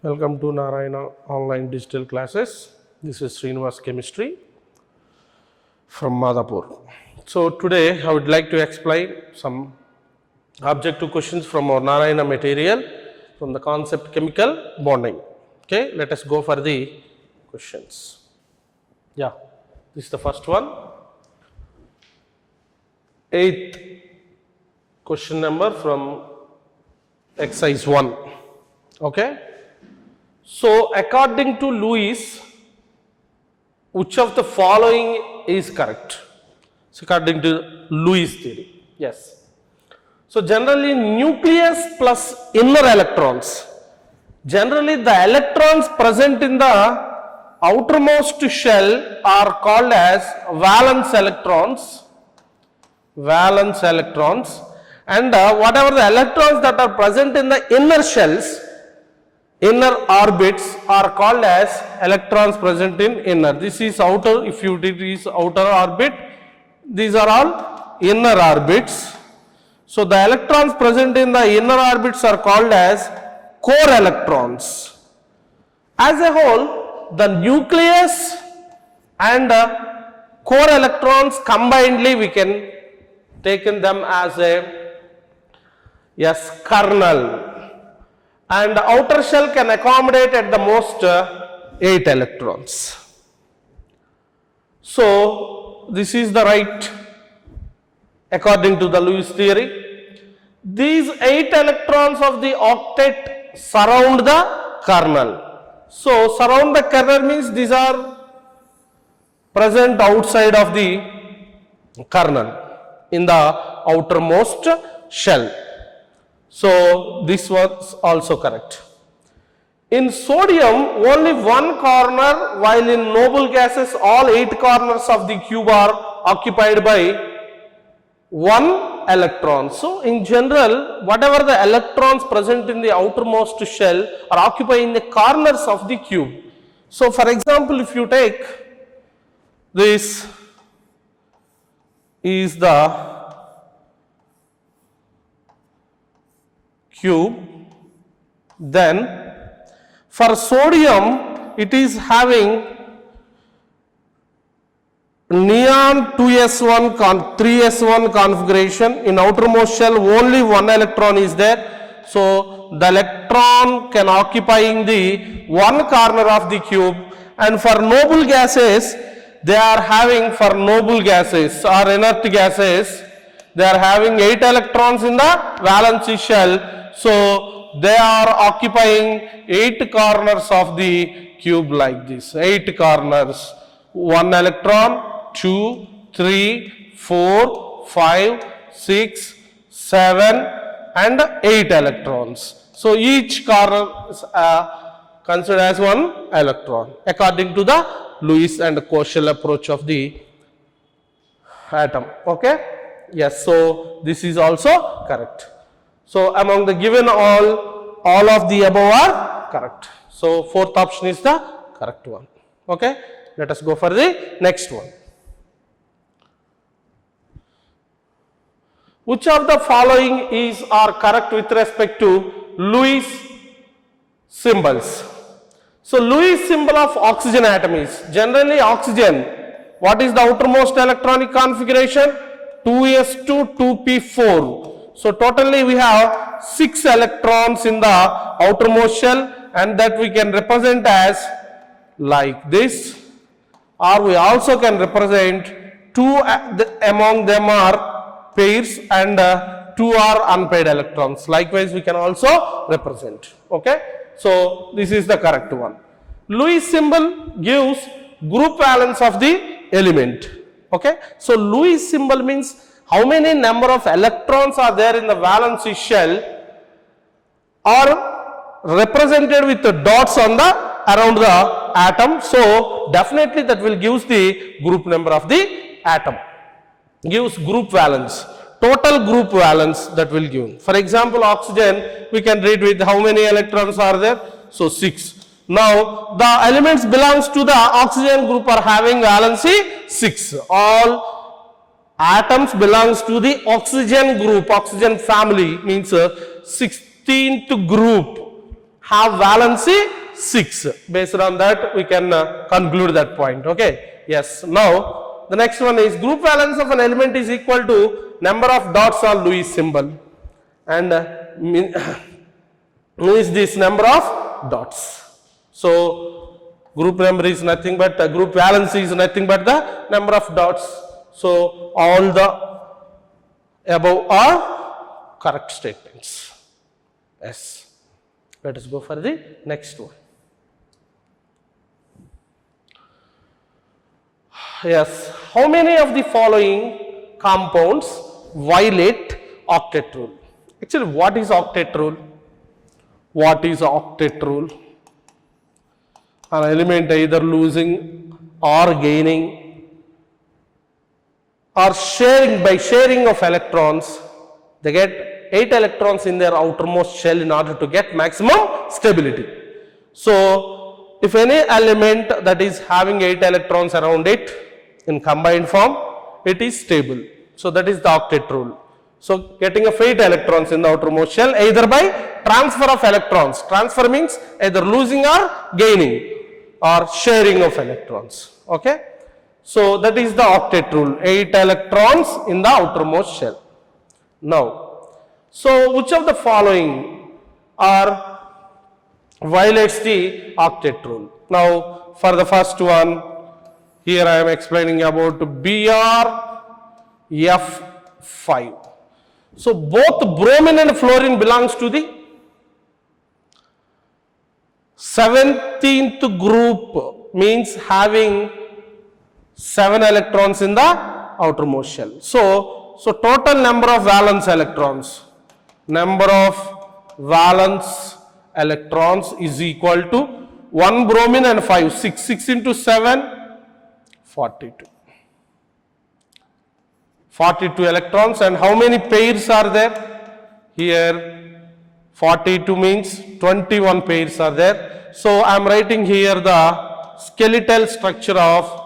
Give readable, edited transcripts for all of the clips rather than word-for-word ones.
Welcome to Narayana online digital classes. This is Srinivas Chemistry from Madhapur. So today I would like to explain some objective questions from our Narayana material from the concept chemical bonding. Okay, let us go for the questions. Yeah, this is the first one. 8th question number from exercise 1. Okay. So according to Lewis, which of the following is correct? So according to Lewis theory, yes. So generally nucleus plus inner electrons. Generally the electrons present in the outermost shell are called as valence electrons. Valence electrons, and whatever the electrons that are present in the inner shells, inner orbits, are called as electrons present in inner. This is outer, if you did this outer orbit, these are all inner orbits. So the electrons present in the inner orbits are called as core electrons. As a whole, the nucleus and core electrons combinedly we can taken them as a kernel, and the outer shell can accommodate at the most 8 electrons. So this is the right according to the Lewis theory. These 8 electrons of the octet surround the kernel. So surround the kernel means these are present outside of the kernel in the outermost shell. So this was also correct. In sodium, only one corner, while in noble gases all 8 corners of the cube are occupied by 1 electron. So in general, whatever the electrons present in the outermost shell are occupying the corners of the cube. So for example, if you take this is the cube, then for sodium it is having neon 2s1 3s1 configuration. In outermost shell only 1 electron is there, so the electron can occupying the 1 corner of the cube. And for noble gases, they are having, for noble gases or inert gases, they are having 8 electrons in the valence shell, so they are occupying 8 corners of the cube like this. 8 corners, 1 electron, 2, 3, 4, 5, 6, 7 and 8 electrons. So each corner is considered as 1 electron according to the Lewis and Koshel approach of the atom. Okay? Yes, so this is also correct. So among the given all of the above are correct. So fourth option is the correct one. Okay? Let us go for the next one. Which of the following are correct with respect to Lewis symbols? So Lewis symbol of oxygen atom is generally oxygen. What is the outermost electronic configuration? 2s2 2p4. So totally we have 6 electrons in the outermost shell, and that we can represent as like this, or we also can represent 2 among them are pairs and 2 are unpaired electrons. Likewise we can also represent. Okay? So this is the correct one. Lewis symbol gives group valence of the element. Okay? So Lewis symbol means how many number of electrons are there in the valence shell are represented with the dots on the around the atom. So definitely that will gives the group number of the atom. Gives group valence. Total group valence that will give. For example, oxygen, we can read with how many electrons are there? So 6. Now the elements belongs to the oxygen group are having valency 6. All atoms belongs to the oxygen group, oxygen family means 16th group have valency 6. Based on that, we can conclude that point. Okay. Yes. Now, the next one is group valence of an element is equal to number of dots on Lewis symbol, and means this number of dots. So, group number is nothing but group valency is nothing but the number of dots. So, all the above are correct statements. Yes. Let us go for the next one. Yes. How many of the following compounds violate octet rule? Actually, what is octet rule? What is octet rule? An element either losing or gaining or sharing, by sharing of electrons, they get 8 electrons in their outermost shell in order to get maximum stability. So, if any element that is having 8 electrons around it in combined form, it is stable. So, that is the octet rule. So, getting of 8 electrons in the outermost shell either by transfer of electrons. Transfer means either losing or gaining or sharing of electrons. Okay. So, that is the octet rule, 8 electrons in the outermost shell. Now, so which of the following are violates the octet rule? Now, for the first one, here I am explaining about BrF5. So, both bromine and fluorine belongs to the 17th group, means having 7 electrons in the outermost shell. So, total number of valence electrons, is equal to 1 bromine and 5, 6 into 7, 42. 42 electrons, and how many pairs are there? Here 42 means 21 pairs are there. So, I am writing here the skeletal structure of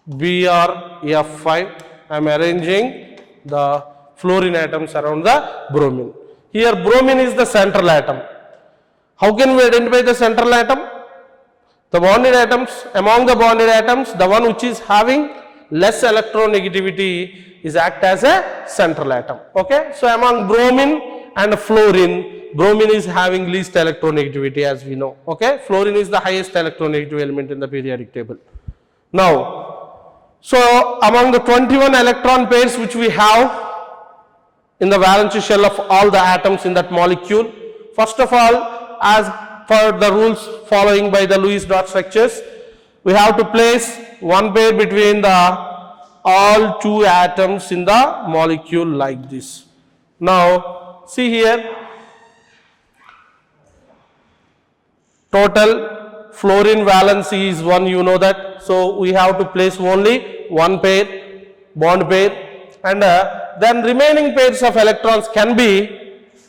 BrF5. I am arranging the fluorine atoms around the bromine. Here bromine is the central atom. How can we identify the central atom? The bonded atoms, among the bonded atoms, the one which is having less electronegativity is act as a central atom. Okay. So, among bromine and fluorine, bromine is having least electronegativity, as we know. Okay. Fluorine is the highest electronegative element in the periodic table. Now, so among the 21 electron pairs which we have in the valence shell of all the atoms in that molecule, first of all, as per the rules following by the Lewis dot structures, we have to place one pair between the all 2 atoms in the molecule like this. Now, see here, total fluorine valency is 1, you know that. So, we have to place only one pair, bond pair, and then remaining pairs of electrons can be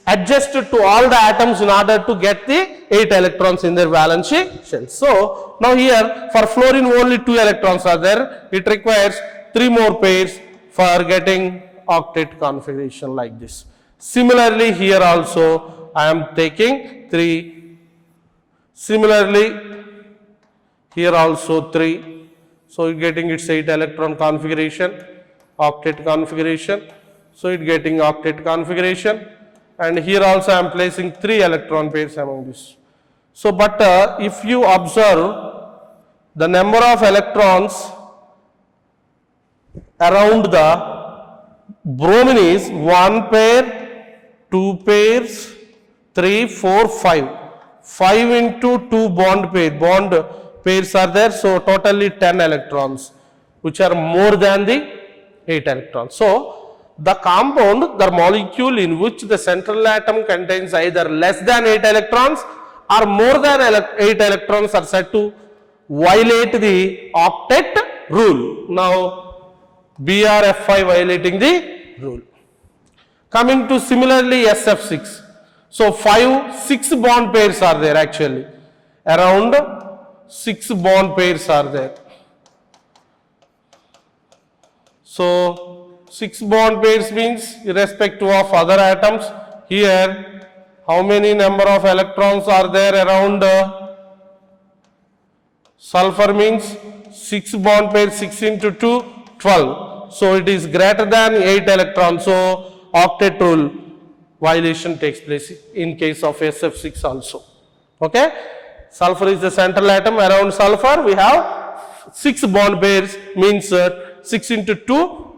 adjusted to all the atoms in order to get the 8 electrons in their valence shell. So, now here for fluorine only 2 electrons are there, it requires 3 more pairs for getting octet configuration like this. Similarly, here also I am taking 3, similarly here also 3. So, it getting its 8 electron configuration, octet configuration. So, it getting octet configuration, and here also I am placing 3 electron pairs among this. So, but if you observe the number of electrons around the bromine is 1 pair, 2 pairs, 3, 4, 5. 5 into 2 bond pairs are there. So, totally 10 electrons which are more than the 8 electrons. So, the compound, the molecule in which the central atom contains either less than 8 electrons or more than 8 electrons are said to violate the octet rule. Now, BrF5 violating the rule. Coming to similarly SF6. So, 6 bond pairs are there actually, around 6 bond pairs are there. So, 6 bond pairs means irrespective of other atoms, here how many number of electrons are there around sulfur? Means 6 bond pairs, 6 into 2, 12. So it is greater than 8 electrons. So octet rule violation takes place in case of SF6 also. Okay? Sulfur is the central atom. Around sulfur we have 6 bond pairs, means 6 into 2,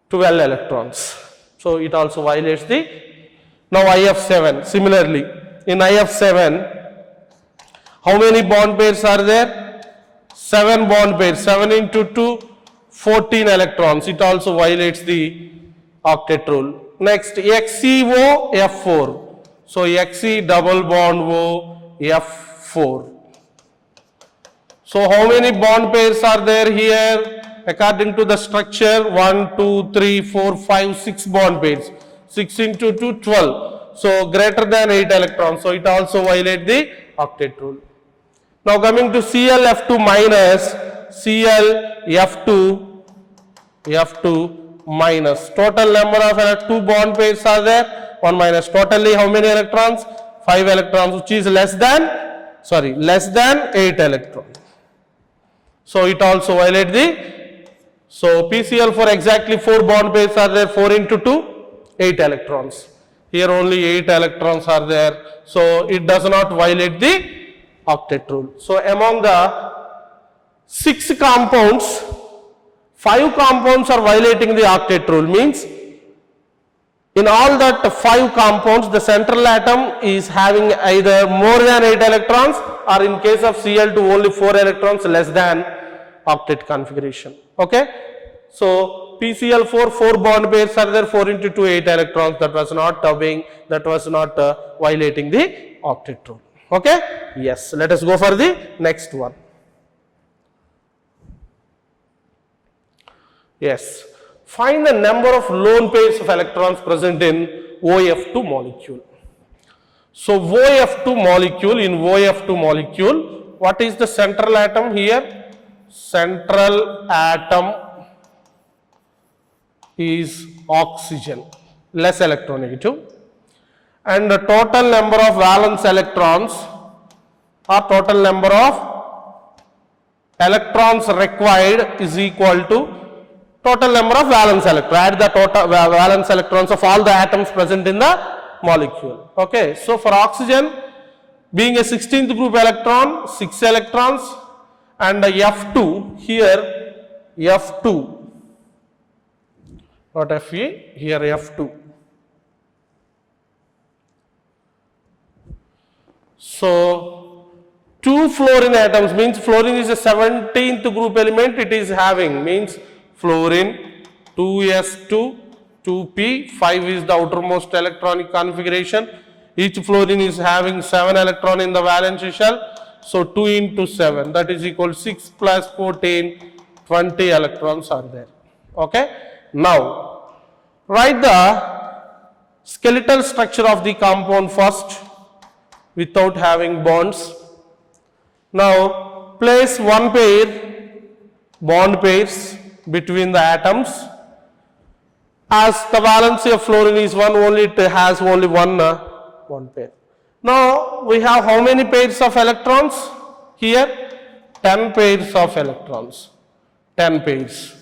12 electrons. So it also violates the. Now IF7, similarly in IF7 how many bond pairs are there? 7 bond pairs, 7 into 2, 14 electrons. It also violates the octet rule. Next XeO F4. So Xe double bond O F4. So how many bond pairs are there here? According to the structure, 1, 2, 3, 4, 5, 6 bond pairs. 6 into 2, 12. So greater than 8 electrons. So it also violates the octet rule. Now coming to ClF2 minus, ClF2 minus. Total number of 2 bond pairs are there. 1 minus. Totally how many electrons? 5 electrons, which is less than 8 electrons. So it also violates the. So PCl4 exactly 4 bond pairs are there. 4 into 2, 8 electrons. Here only 8 electrons are there. So it does not violate the octet rule. So among the 6 compounds, 5 compounds are violating the octet rule. Means in all that 5 compounds, the central atom is having either more than 8 electrons, or in case of Cl2 only 4 electrons, less than octet configuration. Okay. So PCl4 4 bond pairs are there, 4 into 2 8 electrons. That was not violating the octet rule. Okay. Yes, let us go for the next one. Yes, find the number of lone pairs of electrons present in OF2 molecule. So OF2 molecule, in OF2 molecule, what is the central atom here? Central atom is oxygen, less electronegative, and the total number of valence electrons, or total number of electrons required, is equal to total number of valence electrons. Add the total valence electrons of all the atoms present in the molecule. Okay, so for oxygen, being a 16th group electron, 6 electrons, and F2 here, F2, not Fe, here F2. So 2 fluorine atoms, means fluorine is a 17th group element, it is having, means fluorine 2s2, 2p, 5 is the outermost electronic configuration. Each fluorine is having 7 electron in the valence shell. So 2 into 7, that is equal to 6 plus 14, 20 electrons are there. Okay. Now write the skeletal structure of the compound first without having bonds. Now place one pair, bond pairs between the atoms. As the valency of fluorine is 1, only it has only one bond pair. Now we have how many pairs of electrons here? 10 pairs of electrons, 10 pairs.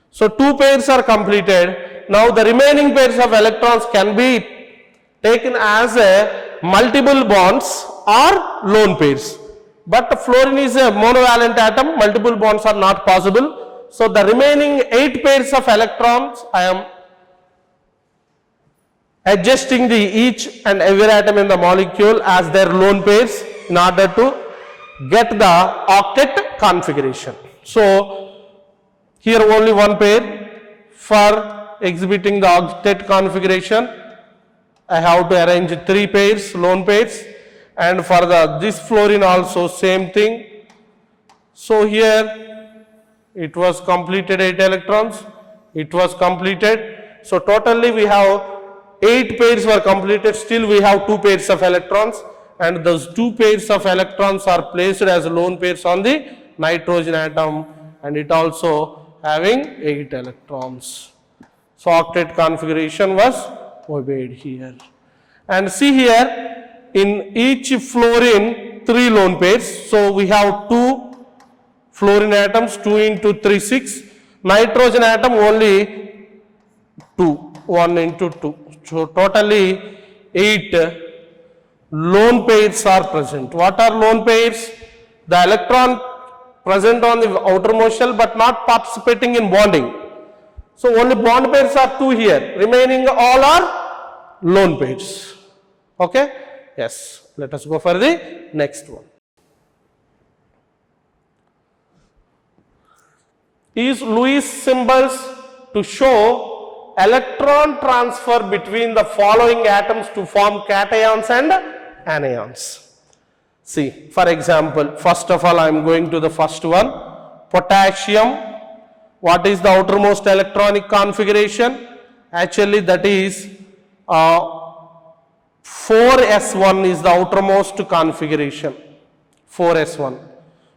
So 2 pairs are completed. Now the remaining pairs of electrons can be taken as a multiple bonds or lone pairs. But fluorine is a monovalent atom, multiple bonds are not possible. So the remaining 8 pairs of electrons, I am adjusting the each and every atom in the molecule as their lone pairs in order to get the octet configuration. So here only one pair. For exhibiting the octet configuration, I have to arrange 3 pairs, lone pairs, and for this fluorine also same thing. So here it was completed 8 electrons, it was completed. So totally we have 8 pairs were completed, still we have 2 pairs of electrons, and those 2 pairs of electrons are placed as lone pairs on the nitrogen atom, and it also having 8 electrons. So octet configuration was obeyed here. And see here, in each fluorine 3 lone pairs. So we have 2 fluorine atoms, 2 into 3 6. Nitrogen atom only 2, 1 into 2. So totally 8 lone pairs are present. What are lone pairs? The electron present on the outermost shell but not participating in bonding. So only bond pairs are 2 here. Remaining all are lone pairs. Okay? Yes. Let us go for the next one. Use Lewis symbols to show electron transfer between the following atoms to form cations and anions. See, for example, first of all I am going to the first one. Potassium. What is the outermost electronic configuration? Actually that is 4s1 is the outermost configuration. 4s1.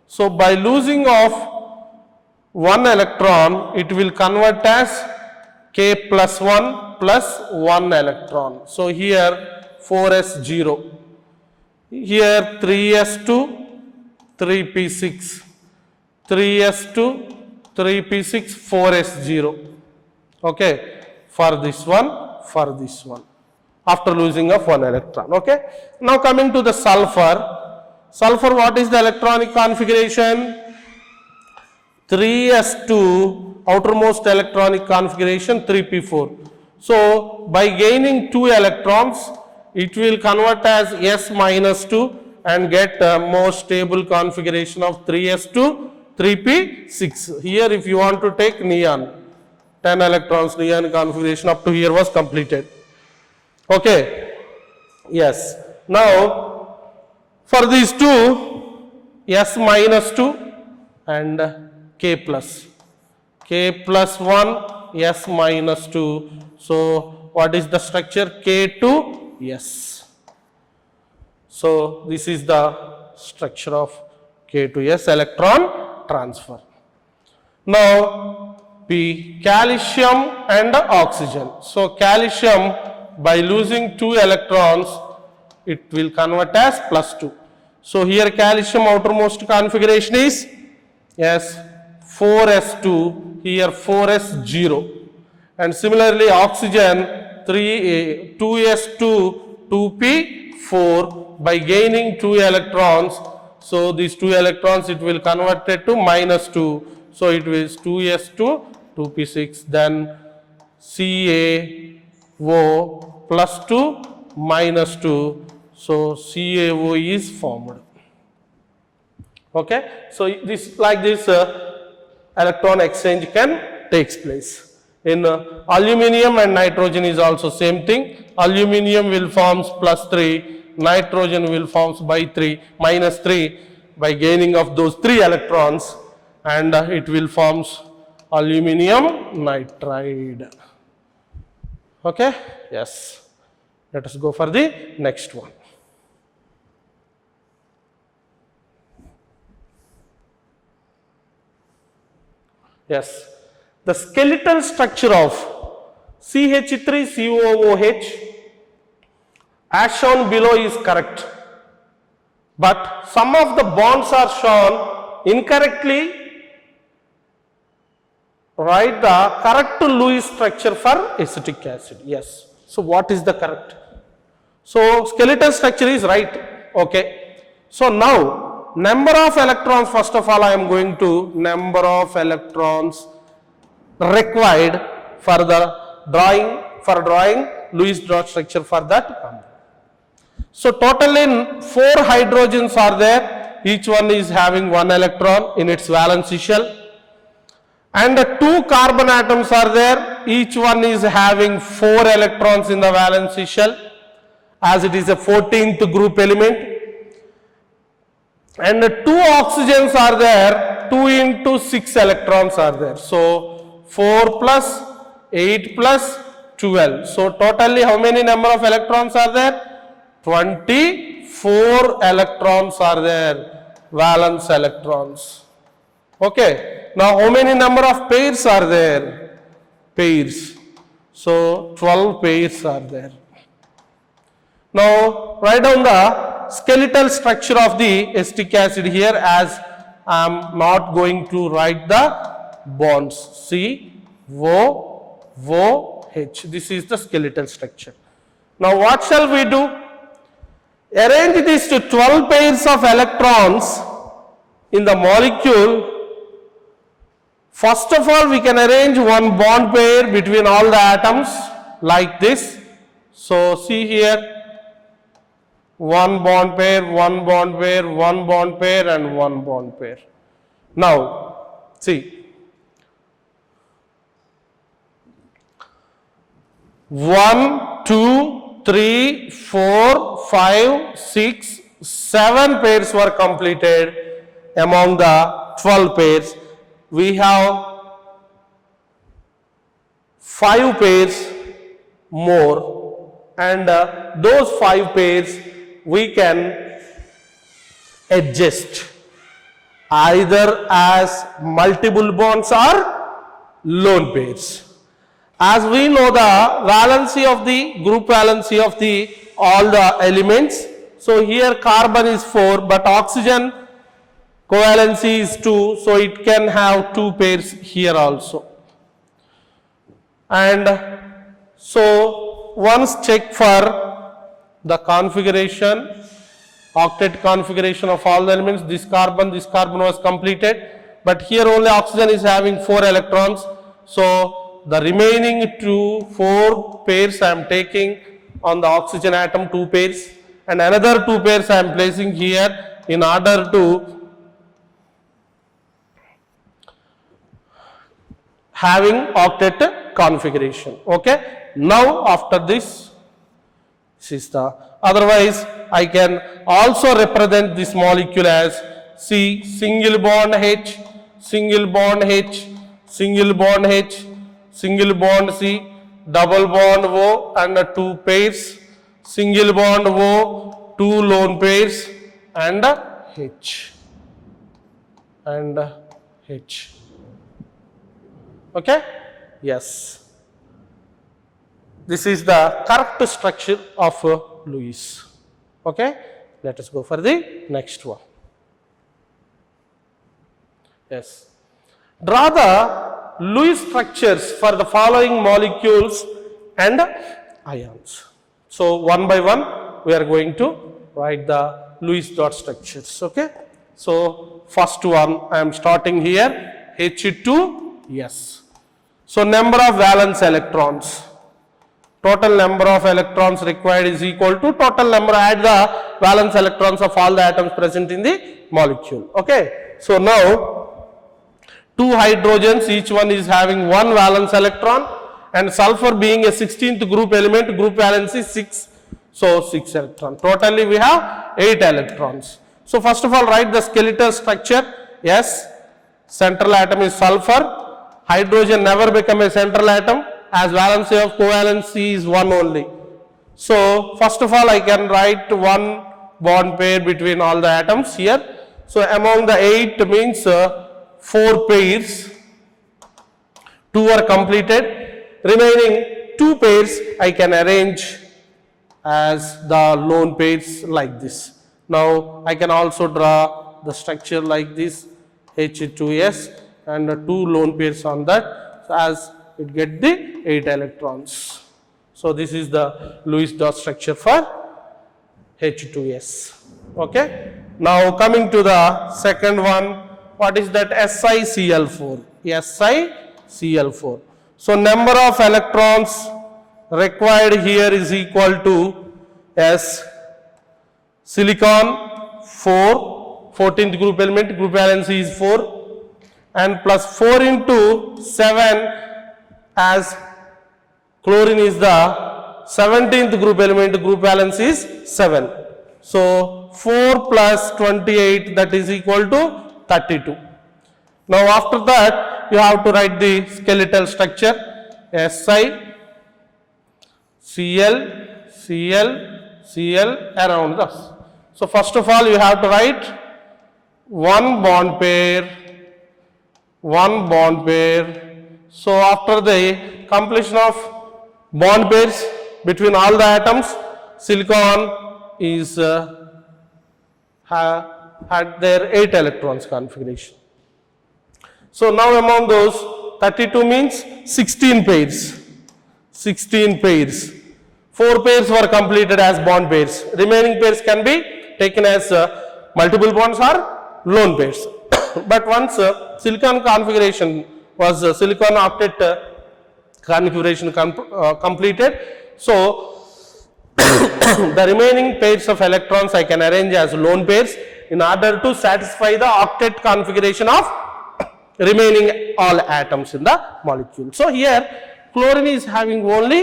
So by losing of one electron, it will convert as K plus 1 plus 1 electron. So here 4s0. Here 3s2, 3p6. 3s2, 3p6, 4s0. Okay, for this one, after losing of one electron. Okay, now coming to the sulfur. Sulfur, what is the electronic configuration? 3s2, outermost electronic configuration 3p4. So by gaining 2 electrons, it will convert as s minus 2 and get a more stable configuration of 3s2, 3p6. Here if you want to take neon, 10 electrons neon configuration up to here was completed. Okay. Yes. Now for these two, s minus 2 and K plus 1, s minus 2. So what is the structure? K2s. So this is the structure of K2s, electron transfer. Now P, calcium and oxygen. So calcium, by losing 2 electrons, it will convert as plus 2. So here calcium outermost configuration is, yes, 4s2, here 4s0. And similarly oxygen 2s2, 2p4, by gaining 2 electrons. So these 2 electrons it will convert it to minus 2. So it is 2s2, 2p6, then CaO plus 2 minus 2. So CaO is formed. Okay, so this like this electron exchange can takes place. In aluminum and nitrogen is also same thing. Aluminum will forms plus 3, nitrogen will forms by 3 minus 3 by gaining of those 3 electrons, and it will forms aluminum nitride. Okay, yes. Let us go for the next one. Yes, the skeletal structure of CH3COOH as shown below is correct, but some of the bonds are shown incorrectly. Write the correct Lewis structure for acetic acid. Yes, so what is the correct? So skeletal structure is right. Okay, so now number of electrons, first of all I am going to number of electrons required for the drawing Lewis dot structure for that compound. So totally 4 hydrogens are there, each one is having 1 electron in its valency shell, and 2 carbon atoms are there, each one is having 4 electrons in the valency shell, as it is a 14th group element. And 2 oxygens are there, 2 into 6 electrons are there. So 4 plus 8 plus 12. So totally how many number of electrons are there? 24 electrons are there, valence electrons. Okay. Now how many number of pairs are there? Pairs. So 12 pairs are there. Now write down the skeletal structure of the acetic acid here, as I am not going to write the bonds. C, O, O, H. This is the skeletal structure. Now what shall we do? Arrange these to 12 pairs of electrons in the molecule. First of all, we can arrange one bond pair between all the atoms like this. So see here, one bond pair, one bond pair, one bond pair, and one bond pair. Now see, 1, 2, 3, 4, 5, 6, 7 pairs were completed among the 12 pairs. We have 5 pairs more, and those 5 pairs we can adjust either as multiple bonds or lone pairs. As we know the valency of the group valency of the all the elements, so here carbon is 4, but oxygen covalency is 2, so it can have 2 pairs here also. And so once check for the configuration, octet configuration of all the elements, this carbon was completed, but here only oxygen is having 4 electrons, so the remaining 4 pairs I am taking on the oxygen atom, 2 pairs, and another 2 pairs I am placing here in order to having octet configuration. Okay. Now after this is the, otherwise I can also represent this molecule as C, single bond H, single bond H, single bond H, single bond C, double bond O, and 2 pairs, single bond O, 2 lone pairs, and H and H. Okay? Yes. This is the correct structure of Lewis. Okay? Let us go for the next one. Yes. Draw the Lewis structures for the following molecules and ions. So one by one we are going to write the Lewis dot structures. Okay? So first one I am starting here, H2S. So number of valence electrons, total number of electrons required is equal to total number, add the valence electrons of all the atoms present in the molecule. Okay. So now 2 hydrogens, each one is having 1 valence electron, and sulfur being a 16th group element, group valence is 6, so 6 electrons. Totally we have 8 electrons. So first of all write the skeletal structure. Yes, central atom is sulfur. Hydrogen never become a central atom, as valency of covalency is 1 only. So first of all I can write 1 bond pair between all the atoms here. So among the 8 means 4 pairs, 2 are completed, remaining 2 pairs I can arrange as the lone pairs like this. Now I can also draw the structure like this, H2S, and 2 lone pairs on that, so as it get the 8 electrons. So this is the Lewis dot structure for H2S. Okay. Now coming to the second one, what is that? SiCl4. SiCl4. So number of electrons required here is equal to S, silicon 4, 14th group element, group valency is 4, and plus 4 into 7, as chlorine is the 17th group element, group valence is 7. So 4 plus 28, that is equal to 32. Now after that you have to write the skeletal structure, Si, Cl, Cl, Cl around this. So first of all you have to write 1 bond pair, 1 bond pair. So after the completion of bond pairs between all the atoms, silicon is had their 8 electrons configuration. So now among those 32 means 16 pairs. 16 pairs. 4 pairs were completed as bond pairs. Remaining pairs can be taken as multiple bonds or lone pairs. But once silicon configuration was silicon octet configuration completed, so the remaining pairs of electrons I can arrange as lone pairs in order to satisfy the octet configuration of remaining all atoms in the molecule. So here chlorine is having only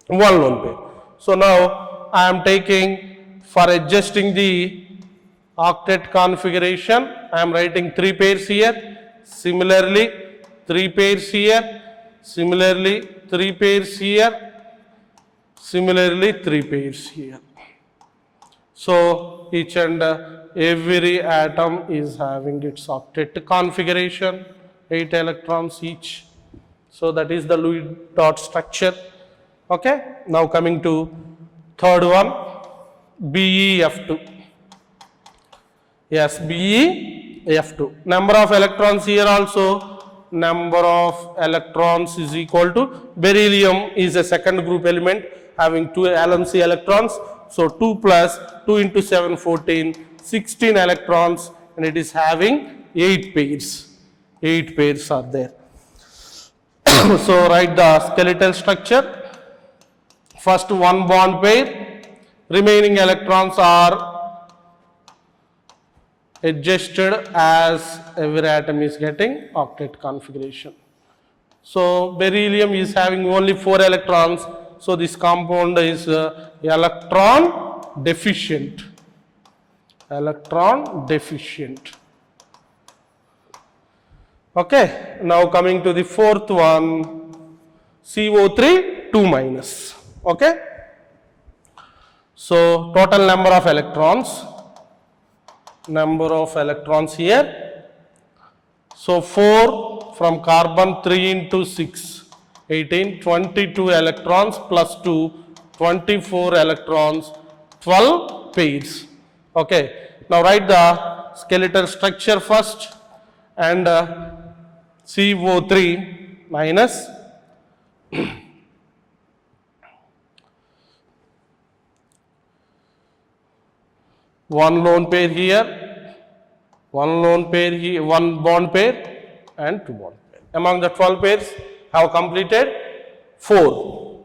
one lone pair. So now I am taking, for adjusting the octet configuration, I am writing 3 pairs here, similarly 3 pairs here, similarly 3 pairs here, similarly 3 pairs here. So each and every atom is having its octet configuration, 8 electrons each. So that is the Lewis dot structure. Okay. Now coming to third one, BeF2. Yes, BeF2. Number of electrons here also, number of electrons is equal to, beryllium is a second group element having 2 valence electrons. So 2 plus 2 into 7, 14, 16 electrons, and it is having 8 pairs. 8 pairs are there. So write the skeletal structure. First one bond pair, remaining electrons are adjusted as every atom is getting octet configuration. So beryllium is having only 4 electrons, so this compound is electron deficient. Electron deficient. Okay, now coming to the fourth one, CO3 2 minus. Okay, so total number of electrons here. So 4 from carbon, 3 into 6, 18, 22 electrons plus 2, 24 electrons, 12 pairs. Okay, now write the skeletal structure first, and CO3 minus one lone pair here, one lone pair here, one bond pair and 2 bond pair. Among the 12 pairs have completed 4.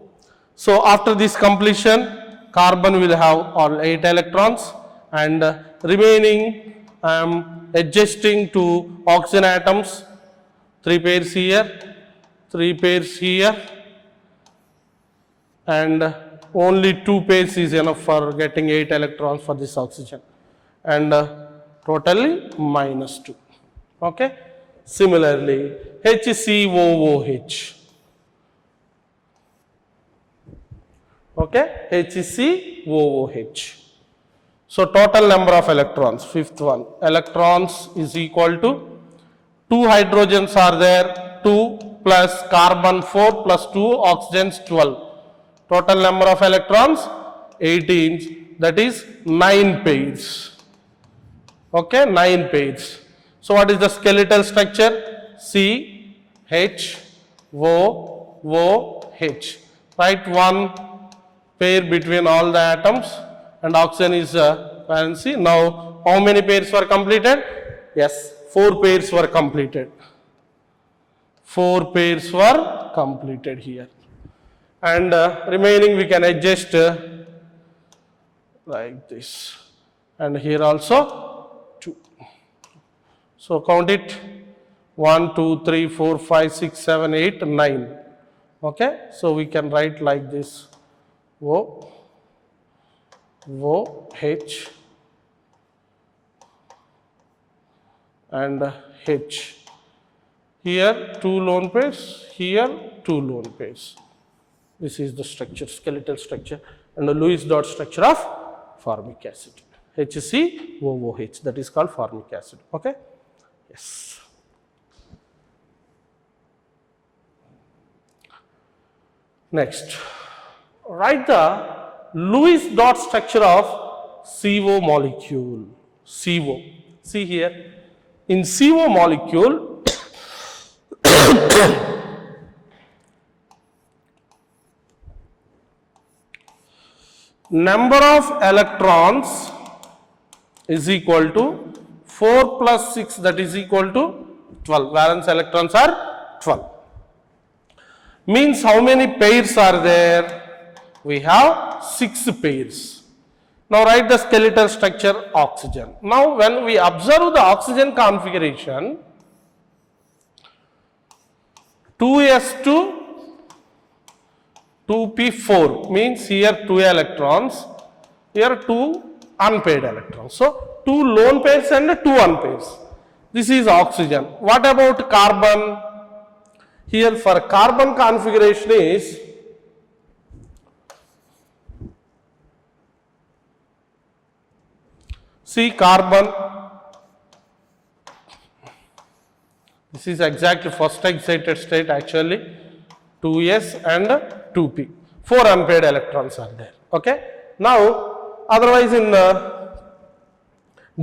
So after this completion, carbon will have all 8 electrons, and remaining I am adjusting to oxygen atoms, 3 pairs here, 3 pairs here, and only 2 pairs is enough for getting 8 electrons for this oxygen, and totally minus 2. Okay. Similarly, HCOOH. Okay, HCOOH. So total number of electrons, fifth one, electrons is equal to 2 hydrogens are there, 2 plus carbon 4 plus 2 oxygens 12. Total number of electrons 18, that is 9 pairs. Okay, 9 pairs. So what is the skeletal structure? C H O O H. Write one pair between all the atoms, and oxygen is valency. Now how many pairs were completed? Yes, 4 pairs were completed. 4 pairs were completed here, and remaining we can adjust like this, and here also 2. So count it, 1, 2, 3, 4, 5, 6, 7, 8, 9. Okay, so we can write like this, O H and H. Here 2 lone pairs, here 2 lone pairs. This is the structure, skeletal structure, and the Lewis dot structure of formic acid, HCOOH, that is called formic acid. Okay. Yes. Next, write the Lewis dot structure of CO molecule. CO. See here. In CO molecule, number of electrons is equal to 4 plus 6, that is equal to 12. Valence electrons are 12. Means how many pairs are there? We have 6 pairs. Now write the skeletal structure oxygen. Now when we observe the oxygen configuration, 2s2 2p4 means here 2 electrons, here 2 unpaired electrons. So 2 lone pairs and 2 unpairs. This is oxygen. What about carbon? Here for carbon configuration is see carbon. This is exactly first excited state actually. 2s and 2p. 4 unpaired electrons are there. Okay. Now, otherwise in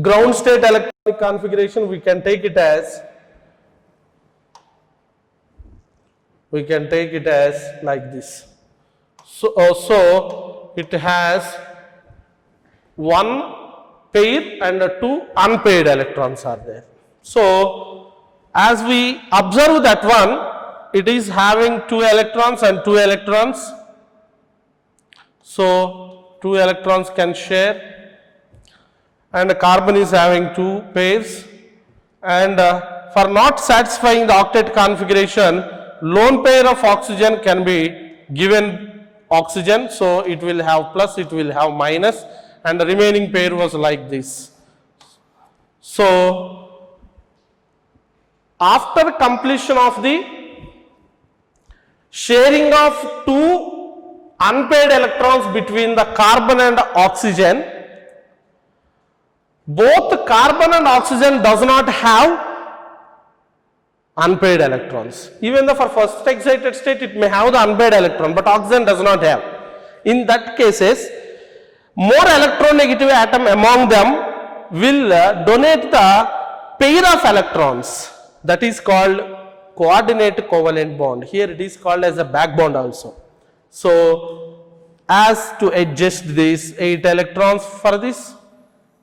ground state electronic configuration, we can take it as like this. So it has 1 pair and 2 unpaired electrons are there. So as we observe that one, it is having 2 electrons and 2 electrons. So 2 electrons can share, and the carbon is having 2 pairs, and for not satisfying the octet configuration, lone pair of oxygen can be given oxygen, so it will have plus, it will have minus, and the remaining pair was like this. So after completion of the sharing of 2 unpaired electrons between the carbon and oxygen, both carbon and oxygen does not have unpaired electrons. Even though for first excited state it may have the unpaired electron, but oxygen does not have. In that cases, more electronegative atom among them will donate the pair of electrons, that is called coordinate covalent bond. Here it is called as a back bond also. So as to adjust this 8 electrons for this,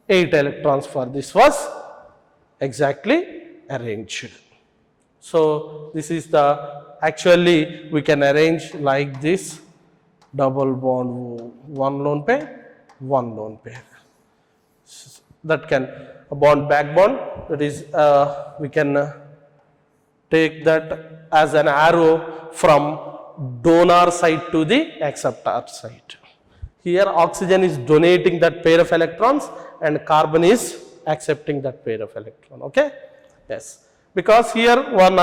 8 electrons for this was exactly arranged. So this is the, actually we can arrange like this, double bond, 1 lone pair, 1 lone pair. That can a bond back bond, that is we can take that as an arrow from donor side to the acceptor side. Here oxygen is donating that pair of electrons and carbon is accepting that pair of electron. Okay? Yes. Because here one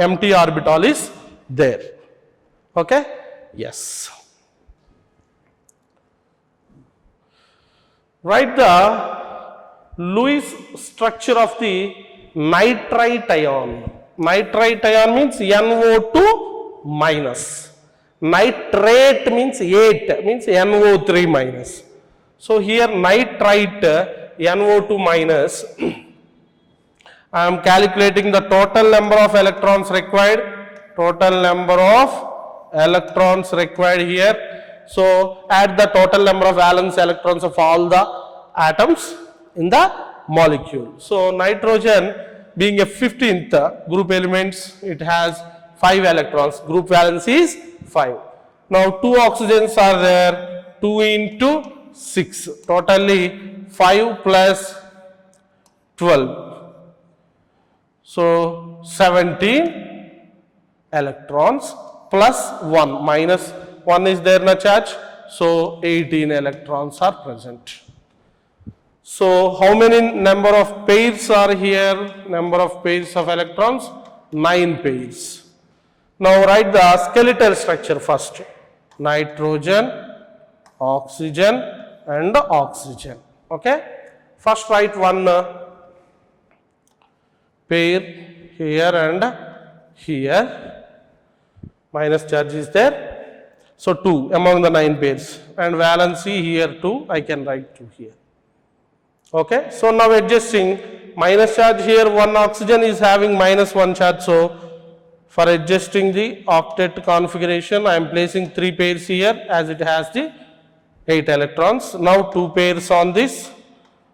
empty orbital is there. Okay? Yes. Write the Lewis structure of the nitrite ion. Nitrite ion means NO2 minus. Nitrate means 8, means NO3 minus. So here nitrite NO2 minus. I am calculating the total number of electrons required. Total number of electrons required here. So add the total number of valence electrons of all the atoms in the molecule. So nitrogen being a 15th group elements, it has 5 electrons. Group valence is 5. Now 2 oxygens are there. 2 into 6. Totally 5 plus 12. So 17 electrons plus 1, minus 1 is there in a charge. So 18 electrons are present. So how many number of pairs are here? Number of pairs of electrons? 9 pairs. Now write the skeletal structure first. Nitrogen, oxygen and oxygen. Okay. First write one pair here and here. Minus charge is there. So 2 among the 9 pairs, and valency here 2, I can write 2 here. Okay, so now adjusting minus charge here, one oxygen is having minus 1 charge, so for adjusting the octet configuration, I am placing 3 pairs here as it has the 8 electrons. Now 2 pairs on this,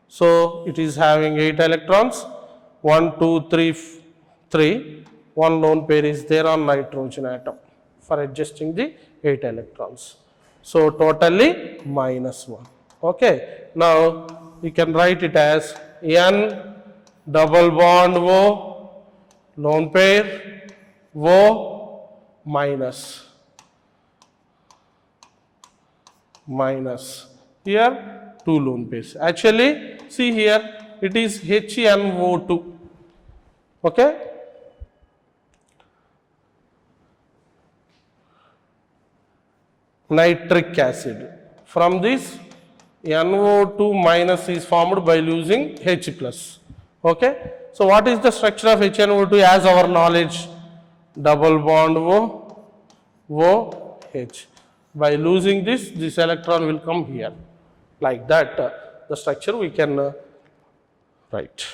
so it is having 8 electrons, 1, 2, 3, 3, one lone pair is there on nitrogen atom for adjusting the 8 electrons. So totally minus 1. Okay, now we can write it as N double bond O, lone pair, O minus. Here 2 lone pairs. Actually, see here it is HNO2. Okay. Nitric acid. From this, NO2 minus is formed by losing H plus. Okay. So what is the structure of HNO2 as our knowledge? Double bond OH. By losing this electron will come here. Like that, the structure we can write.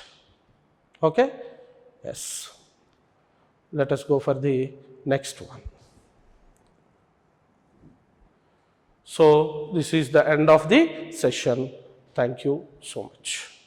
Okay. Yes. Let us go for the next one. So this is the end of the session. Thank you so much.